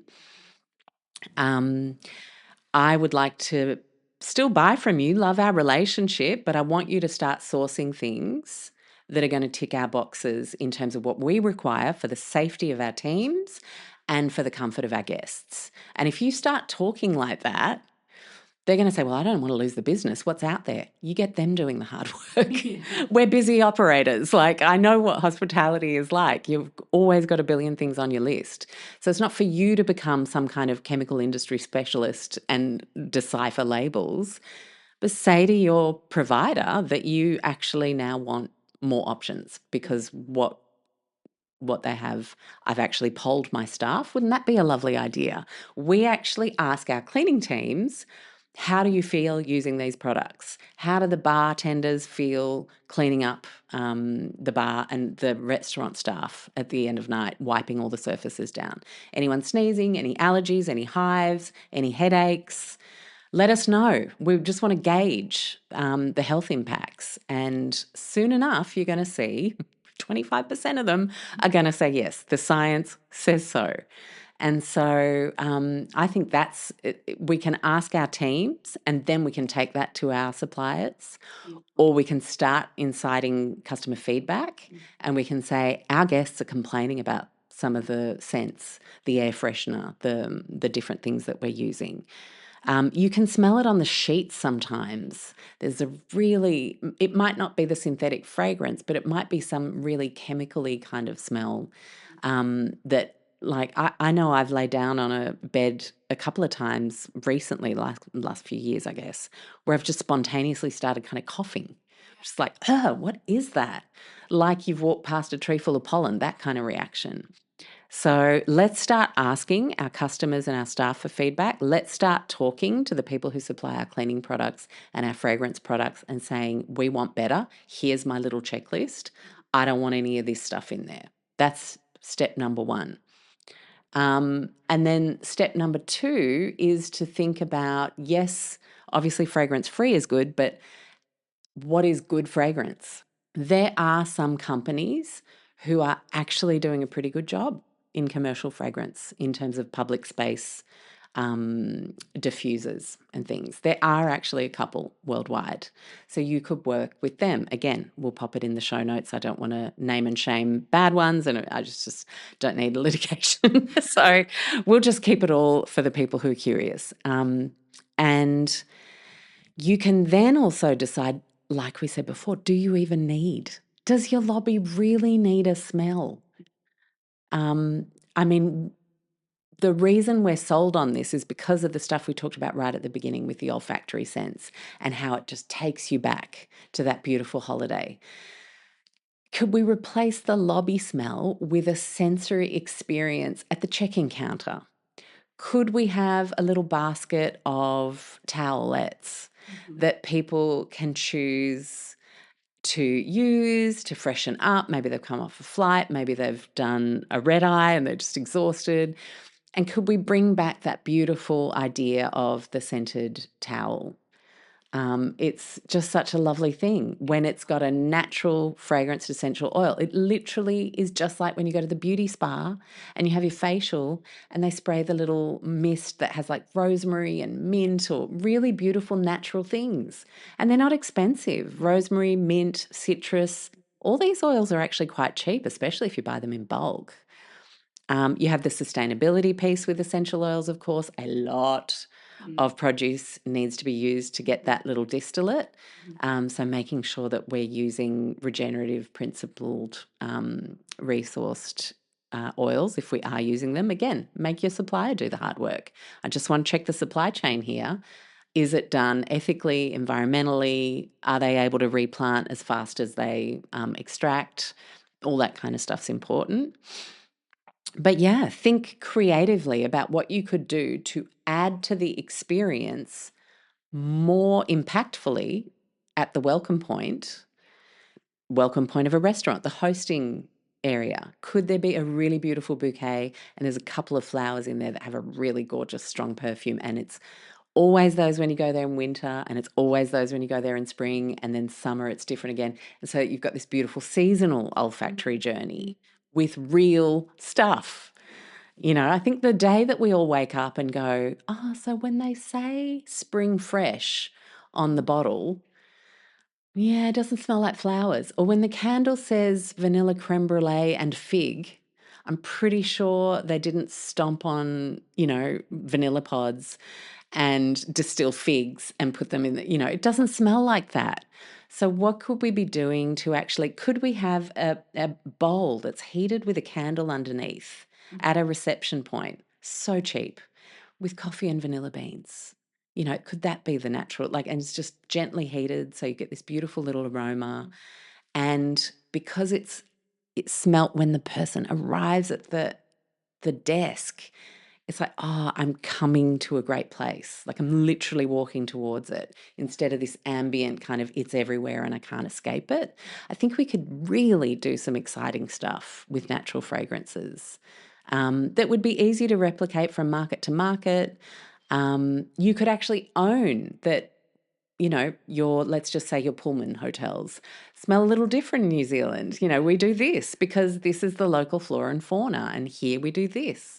[SPEAKER 2] I would like to still buy from you, love our relationship, but I want you to start sourcing things that are going to tick our boxes in terms of what we require for the safety of our teams and for the comfort of our guests. And if you start talking like that, they're going to say, well, I don't want to lose the business. What's out there? You get them doing the hard work. Yeah. We're busy operators. Like, I know what hospitality is like. You've always got a billion things on your list. So it's not for you to become some kind of chemical industry specialist and decipher labels, but say to your provider that you actually now want more options because what they have, I've actually polled my staff. Wouldn't that be a lovely idea? We actually ask our cleaning teams, how do you feel using these products? How do the bartenders feel cleaning up the bar and the restaurant staff at the end of night, wiping all the surfaces down? Anyone sneezing, any allergies, any hives, any headaches? Let us know. We just want to gauge the health impacts. And soon enough, you're going to see 25% of them are going to say, yes, the science says so. And so I think we can ask our teams and then we can take that to our suppliers, or we can start inciting customer feedback and we can say, our guests are complaining about some of the scents, the air freshener, the different things that we're using. You can smell it on the sheets sometimes. It might not be the synthetic fragrance, but it might be some really chemically kind of smell that, like, I know I've laid down on a bed a couple of times recently, last few years, I guess, where I've just spontaneously started kind of coughing. Just like, what is that? Like you've walked past a tree full of pollen, that kind of reaction. So let's start asking our customers and our staff for feedback. Let's start talking to the people who supply our cleaning products and our fragrance products and saying, we want better. Here's my little checklist. I don't want any of this stuff in there. That's step number one. And then step number two is to think about, yes, obviously fragrance free is good, but what is good fragrance? There are some companies who are actually doing a pretty good job in commercial fragrance in terms of public space diffusers and things. There are actually a couple worldwide. So you could work with them. Again, we'll pop it in the show notes. I don't want to name and shame bad ones and I just don't need litigation. So we'll just keep it all for the people who are curious. And you can then also decide, like we said before, does your lobby really need a smell? I mean, the reason we're sold on this is because of the stuff we talked about right at the beginning with the olfactory sense and how it just takes you back to that beautiful holiday. Could we replace the lobby smell with a sensory experience at the check-in counter? Could we have a little basket of towelettes that people can choose to use to freshen up? Maybe they've come off a flight, maybe they've done a red eye and they're just exhausted. And could we bring back that beautiful idea of the scented towel? It's just such a lovely thing when it's got a natural fragranced essential oil. It literally is just like when you go to the beauty spa and you have your facial and they spray the little mist that has like rosemary and mint or really beautiful natural things. And they're not expensive. Rosemary, mint, citrus, all these oils are actually quite cheap, especially if you buy them in bulk. You have the sustainability piece with essential oils, of course. A lot of produce needs to be used to get that little distillate. So making sure that we're using regenerative, principled, resourced oils if we are using them. Again, make your supplier do the hard work. I just want to check the supply chain here. Is it done ethically, environmentally? Are they able to replant as fast as they extract? All that kind of stuff's important. But yeah, think creatively about what you could do to add to the experience more impactfully at the welcome point of a restaurant, the hosting area. Could there be a really beautiful bouquet and there's a couple of flowers in there that have a really gorgeous, strong perfume, and it's always those when you go there in winter, and it's always those when you go there in spring, and then summer it's different again. And so you've got this beautiful seasonal olfactory journey with real stuff. I think the day that we all wake up and go, oh, so when they say spring fresh on the bottle, yeah, it doesn't smell like flowers. Or when the candle says vanilla creme brulee and fig, I'm pretty sure they didn't stomp on, vanilla pods and distill figs and put them in it doesn't smell like that. So what could we be doing to actually, could we have a bowl that's heated with a candle underneath at a reception point, so cheap, with coffee and vanilla beans? Could that be the natural, and it's just gently heated so you get this beautiful little aroma. And because it's smelt when the person arrives at the desk, it's like, oh, I'm coming to a great place. Like I'm literally walking towards it instead of this ambient kind of it's everywhere and I can't escape it. I think we could really do some exciting stuff with natural fragrances that would be easy to replicate from market to market. You could actually own that, let's just say your Pullman hotels smell a little different in New Zealand. We do this because this is the local flora and fauna, and here we do this.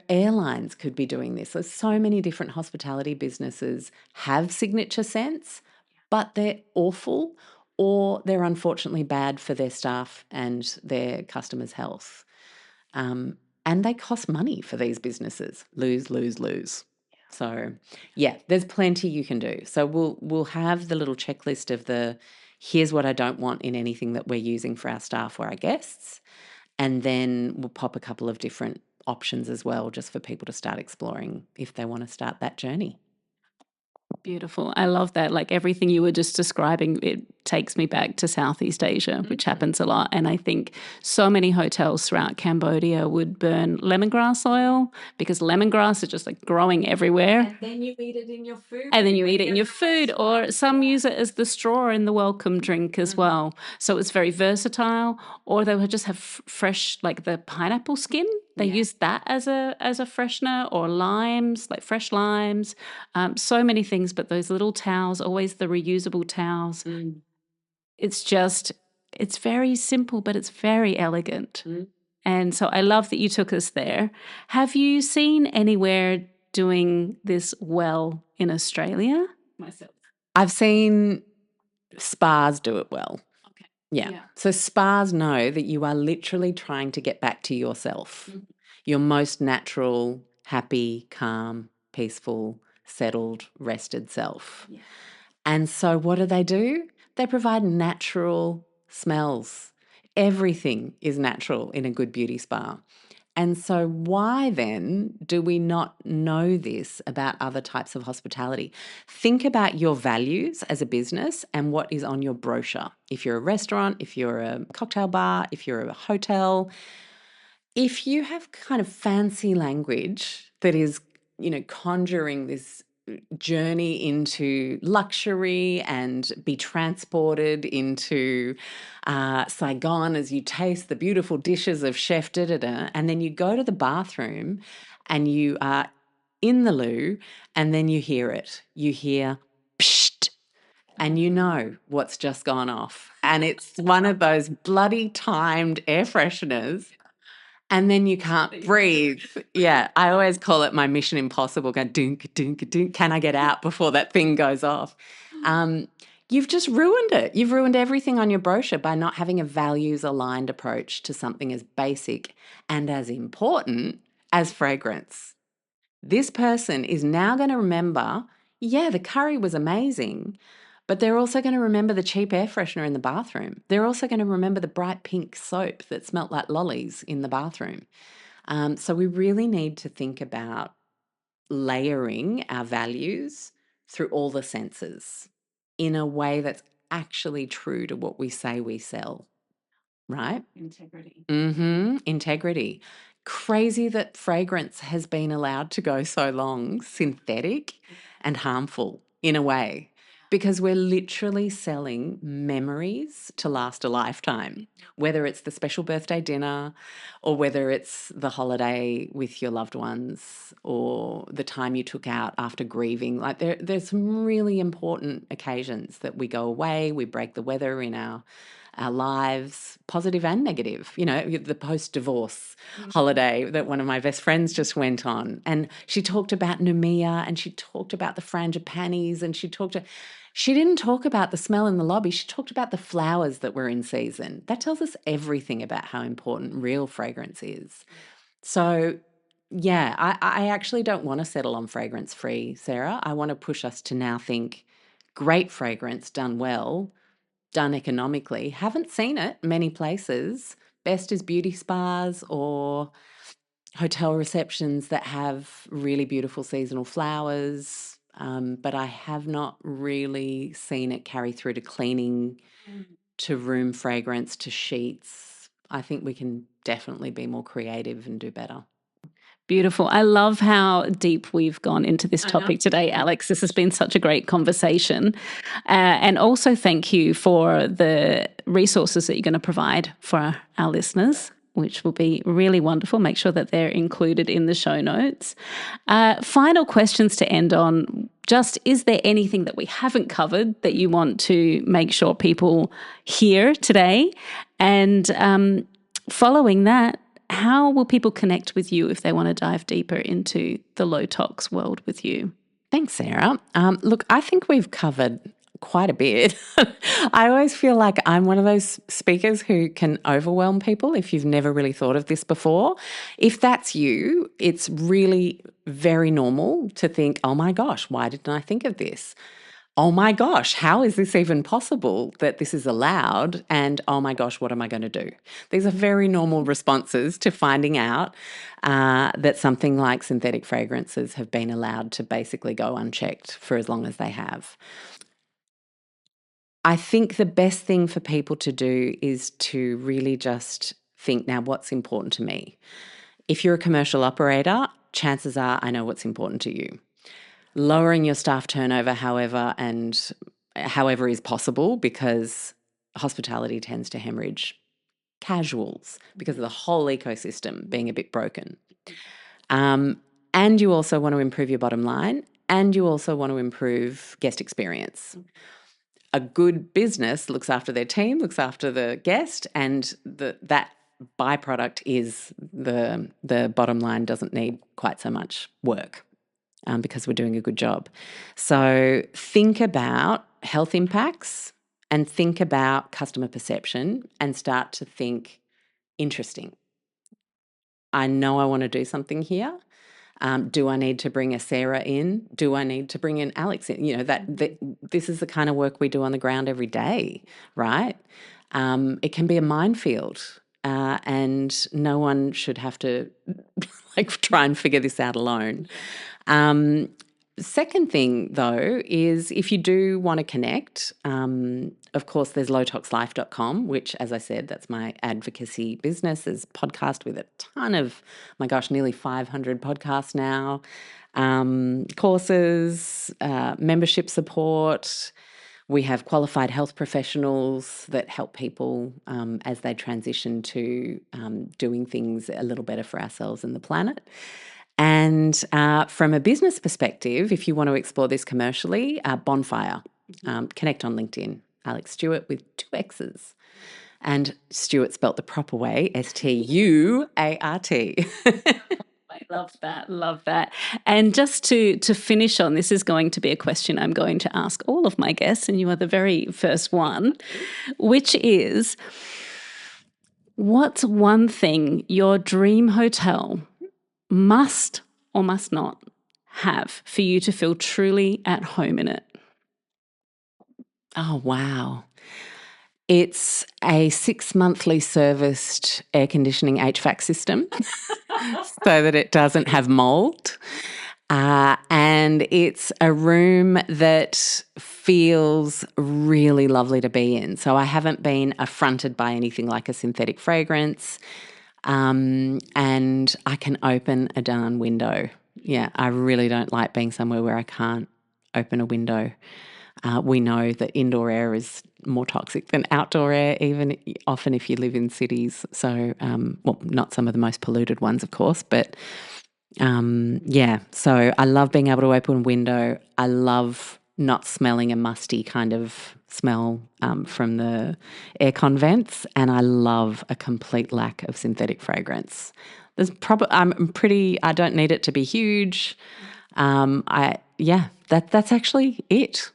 [SPEAKER 2] Airlines could be doing this. So many different hospitality businesses have signature scents, but they're awful or they're unfortunately bad for their staff and their customers' health. And they cost money for these businesses. Lose, lose, lose. So yeah, there's plenty you can do. So we'll have the little checklist of here's what I don't want in anything that we're using for our staff or our guests. And then we'll pop a couple of different options as well, just for people to start exploring if they want to start that journey.
[SPEAKER 1] Beautiful. I love that. Like everything you were just describing, it takes me back to Southeast Asia, which happens a lot. And I think so many hotels throughout Cambodia would burn lemongrass oil because lemongrass is just like growing everywhere.
[SPEAKER 2] And then you eat it in your food.
[SPEAKER 1] And then you eat it in your food, or some use it as the straw in the welcome drink as well. So it's very versatile. Or they would just have fresh, like the pineapple skin. They use that as a freshener, or limes, like fresh limes. So many things, but those little towels, always the reusable towels. It's very simple, but it's very elegant. And so I love that you took us there. Have you seen anywhere doing this well in Australia?
[SPEAKER 2] Myself. I've seen spas do it well.
[SPEAKER 1] Okay.
[SPEAKER 2] Yeah. So spas know that you are literally trying to get back to yourself, your most natural, happy, calm, peaceful, settled, rested self. Yeah. And so what do? They provide natural smells. Everything is natural in a good beauty spa. And so why then do we not know this about other types of hospitality? Think about your values as a business and what is on your brochure. If you're a restaurant, if you're a cocktail bar, if you're a hotel, if you have kind of fancy language that is, conjuring this journey into luxury and be transported into Saigon as you taste the beautiful dishes of chef and then you go to the bathroom and you are in the loo and then you hear it. You hear psht, and you know what's just gone off. And it's one of those bloody timed air fresheners. And then you can't breathe. Yeah, I always call it my mission impossible. Go dunk, dunk, dunk. Can I get out before that thing goes off? You've just ruined it. You've ruined everything on your brochure by not having a values-aligned approach to something as basic and as important as fragrance. This person is now going to remember, yeah, the curry was amazing, but they're also going to remember the cheap air freshener in the bathroom. They're also going to remember the bright pink soap that smelt like lollies in the bathroom. So we really need to think about layering our values through all the senses in a way that's actually true to what we say we sell, right?
[SPEAKER 1] Integrity.
[SPEAKER 2] Integrity. Crazy that fragrance has been allowed to go so long synthetic and harmful in a way, because we're literally selling memories to last a lifetime, whether it's the special birthday dinner or whether it's the holiday with your loved ones or the time you took out after grieving. Like there's some really important occasions that we go away, we break the weather in our lives, positive and negative. The post-divorce holiday that one of my best friends just went on. And she talked about Numia and she talked about the frangipanis and she didn't talk about the smell in the lobby. She talked about the flowers that were in season. That tells us everything about how important real fragrance is. So, yeah, I actually don't want to settle on fragrance-free, Sarah. I want to push us to now think great fragrance done well, done economically. Haven't seen it many places. Best is beauty spas or hotel receptions that have really beautiful seasonal flowers. But I have not really seen it carry through to cleaning, to room fragrance, to sheets. I think we can definitely be more creative and do better.
[SPEAKER 1] Beautiful. I love how deep we've gone into this topic today, Alexx. This has been such a great conversation. And also thank you for the resources that you're going to provide for our listeners, which will be really wonderful. Make sure that they're included in the show notes. Final questions to end on. Just, is there anything that we haven't covered that you want to make sure people hear today? And following that, how will people connect with you if they want to dive deeper into the low tox world with you?
[SPEAKER 2] Thanks, Sarah. Look, I think we've covered quite a bit. I always feel like I'm one of those speakers who can overwhelm people if you've never really thought of this before. If that's you, it's really very normal to think, oh my gosh, why didn't I think of this? Oh my gosh, how is this even possible that this is allowed? And oh my gosh, what am I going to do? These are very normal responses to finding out that something like synthetic fragrances have been allowed to basically go unchecked for as long as they have. I think the best thing for people to do is to really just think, now what's important to me? If you're a commercial operator, chances are I know what's important to you. Lowering your staff turnover, however is possible, because hospitality tends to hemorrhage casuals because of the whole ecosystem being a bit broken. And you also want to improve your bottom line, and you also want to improve guest experience. A good business looks after their team, looks after the guest, and that byproduct is the bottom line doesn't need quite so much work. Because we're doing a good job. So think about health impacts and think about customer perception and start to think, interesting. I know I want to do something here. Do I need to bring a Sarah in? Do I need to bring in Alexx in? This is the kind of work we do on the ground every day, right? It can be a minefield, and no one should have to try and figure this out alone. Second thing, though, is if you do want to connect, of course, there's lowtoxlife.com, which, as I said, that's my advocacy business. There's a podcast with a ton of, nearly 500 podcasts now, courses, membership support. We have qualified health professionals that help people as they transition to doing things a little better for ourselves and the planet. And from a business perspective, if you want to explore this commercially, Bonfire, connect on LinkedIn, Alexx Stuart with 2 X's. And Stuart spelt the proper way, Stuart.
[SPEAKER 1] I love that. Love that. And just to finish on, this is going to be a question I'm going to ask all of my guests, and you are the very first one, which is, what's one thing your dream hotel must or must not have for you to feel truly at home in it?
[SPEAKER 2] Oh, wow. It's a 6-monthly serviced air conditioning HVAC system so that it doesn't have mold. And it's a room that feels really lovely to be in. So I haven't been affronted by anything like a synthetic fragrance. And I can open a darn window. Yeah, I really don't like being somewhere where I can't open a window. We know that indoor air is more toxic than outdoor air, even often if you live in cities. So, not some of the most polluted ones, of course, but so I love being able to open a window. I love not smelling a musty kind of smell from the aircon vents, and I love a complete lack of synthetic fragrance. I don't need it to be huge. That's actually it.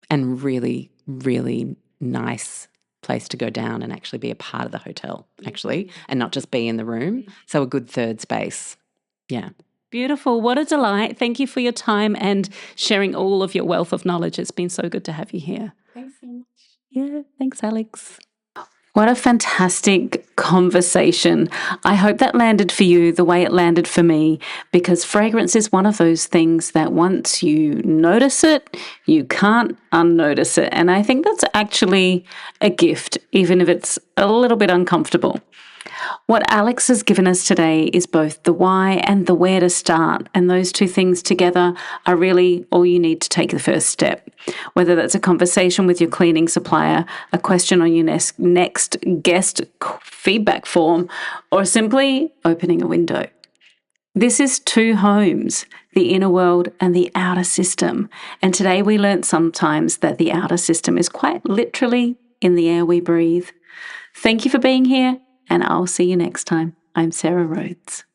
[SPEAKER 2] And really, really nice place to go down and actually be a part of the hotel, and not just be in the room. So a good third space. Yeah.
[SPEAKER 1] Beautiful. What a delight. Thank you for your time and sharing all of your wealth of knowledge. It's been so good to have you here.
[SPEAKER 2] Thanks so much.
[SPEAKER 1] Yeah, thanks, Alexx. What a fantastic conversation. I hope that landed for you the way it landed for me, because fragrance is one of those things that once you notice it, you can't unnotice it. And I think that's actually a gift, even if it's a little bit uncomfortable. What Alexx has given us today is both the why and the where to start, and those two things together are really all you need to take the first step. Whether that's a conversation with your cleaning supplier, a question on your next guest feedback form, or simply opening a window. This is 2 homes, the inner world and the outer system. And today we learnt sometimes that the outer system is quite literally in the air we breathe. Thank you for being here, and I'll see you next time. I'm Sarah Rhodes.